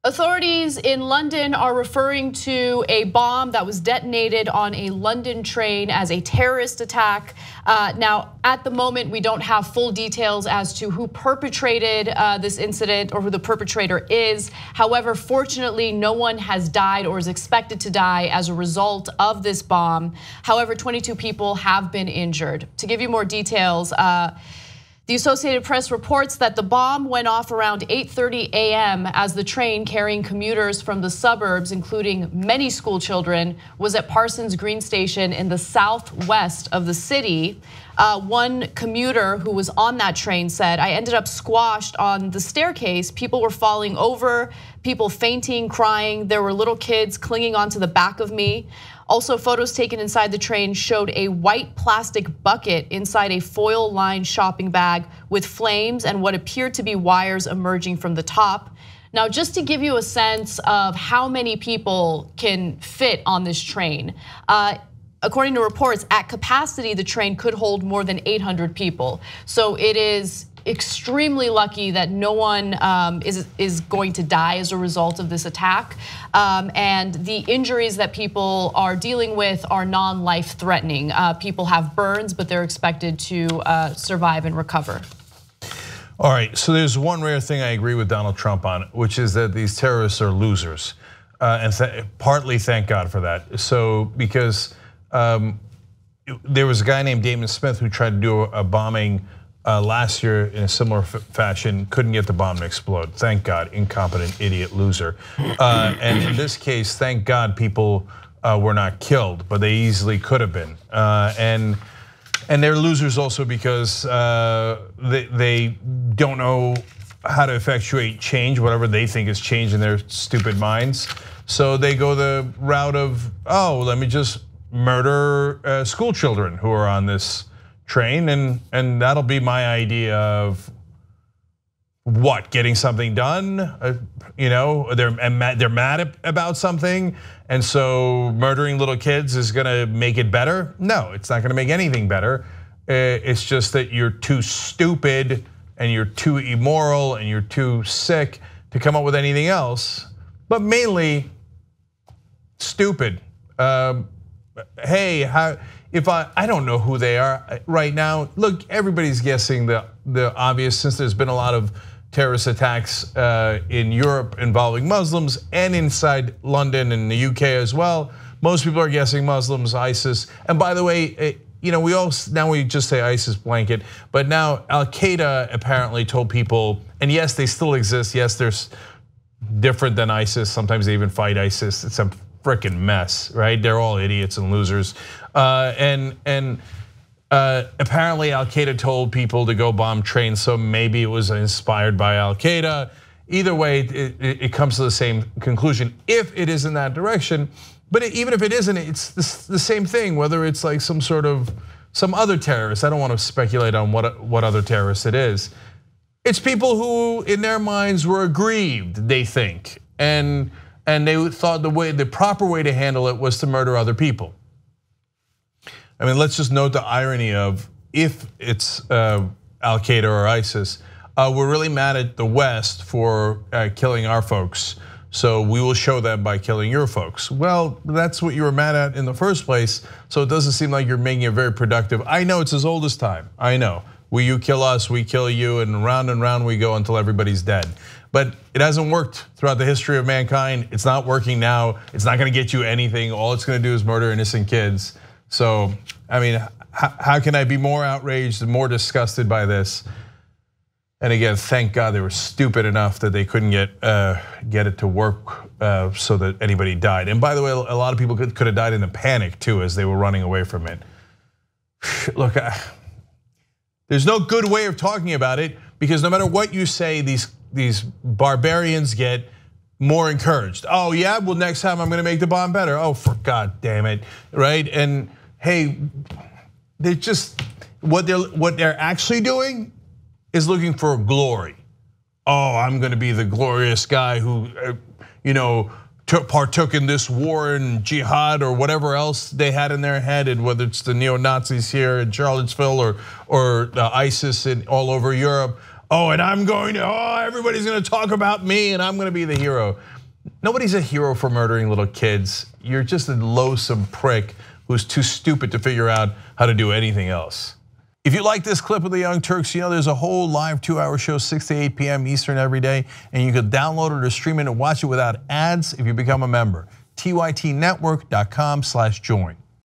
Authorities in London are referring to a bomb that was detonated on a London train as a terrorist attack. Now, at the moment, we don't have full details as to who perpetrated this incident or who the perpetrator is. However, fortunately, no one has died or is expected to die as a result of this bomb. However, 22 people have been injured. To give you more details, the Associated Press reports that the bomb went off around 8:30 a.m. as the train carrying commuters from the suburbs, including many school children, was at Parsons Green Station in the southwest of the city. One commuter who was on that train said, "I ended up squashed on the staircase. People were falling over, people fainting, crying. There were little kids clinging onto the back of me." Also, photos taken inside the train showed a white plastic bucket inside a foil-lined shopping bag with flames and what appeared to be wires emerging from the top. Now, just to give you a sense of how many people can fit on this train, according to reports, at capacity, the train could hold more than 800 people. So it is extremely lucky that no one is going to die as a result of this attack. And the injuries that people are dealing with are non-life threatening. People have burns, but they're expected to survive and recover. All right, so there's one rare thing I agree with Donald Trump on, which is that these terrorists are losers. And partly thank God for that. So because there was a guy named Damon Smith who tried to do a bombing last year in a similar fashion, couldn't get the bomb to explode. Thank God, incompetent, idiot, loser. And in this case, thank God people were not killed, but they easily could have been. And they're losers also because they don't know how to effectuate change, whatever they think is change in their stupid minds. So they go the route of, oh, let me just murder school children who are on this train, and that'll be my idea of what, getting something done. They're mad about something, and so murdering little kids is gonna make it better. No, it's not gonna make anything better. It's just that you're too stupid and you're too immoral and you're too sick to come up with anything else, but mainly stupid. Hey, how? If I don't know who they are right now. Look, everybody's guessing the obvious, since there's been a lot of terrorist attacks in Europe involving Muslims and inside London and the UK as well. Most people are guessing Muslims, ISIS. And by the way, we just say ISIS blanket, but now Al-Qaeda apparently told people, and yes, they still exist. Yes, they're different than ISIS. Sometimes they even fight ISIS. It's a freaking mess, right? They're all idiots and losers. And apparently Al-Qaeda told people to go bomb trains, so maybe it was inspired by Al-Qaeda. Either way, it comes to the same conclusion if it is in that direction. But even if it isn't, it's the same thing, whether it's like some other terrorist. I don't want to speculate on what other terrorist it is. It's people who in their minds were aggrieved, they think. And they thought the proper way to handle it was to murder other people. I mean, let's just note the irony of, if it's Al-Qaeda or ISIS, we're really mad at the West for killing our folks, so we will show them by killing your folks. Well, that's what you were mad at in the first place, so it doesn't seem like you're making it very productive. I know it's as old as time, I know. You kill us, we kill you, and round we go until everybody's dead. But it hasn't worked throughout the history of mankind. It's not working now. It's not gonna get you anything. All it's gonna do is murder innocent kids. So, I mean, how can I be more outraged and more disgusted by this? And again, thank God they were stupid enough that they couldn't get it to work so that anybody died. And by the way, a lot of people could have died in a panic too as they were running away from it. Look, there's no good way of talking about it, because no matter what you say, these barbarians get more encouraged. Oh yeah, well next time I'm gonna make the bomb better. Oh, for God damn it, right? And hey, they just, what they're actually doing is looking for glory. Oh, I'm gonna be the glorious guy who, partook in this war and jihad or whatever else they had in their head, and whether it's the neo-Nazis here in Charlottesville or ISIS all over Europe. oh, and everybody's gonna talk about me and I'm gonna be the hero. Nobody's a hero for murdering little kids. You're just a loathsome prick who's too stupid to figure out how to do anything else. If you like this clip of the Young Turks, you know there's a whole live 2-hour show, 6 to 8 p.m. Eastern every day, and you can download it or stream it and watch it without ads if you become a member. tytnetwork.com/join.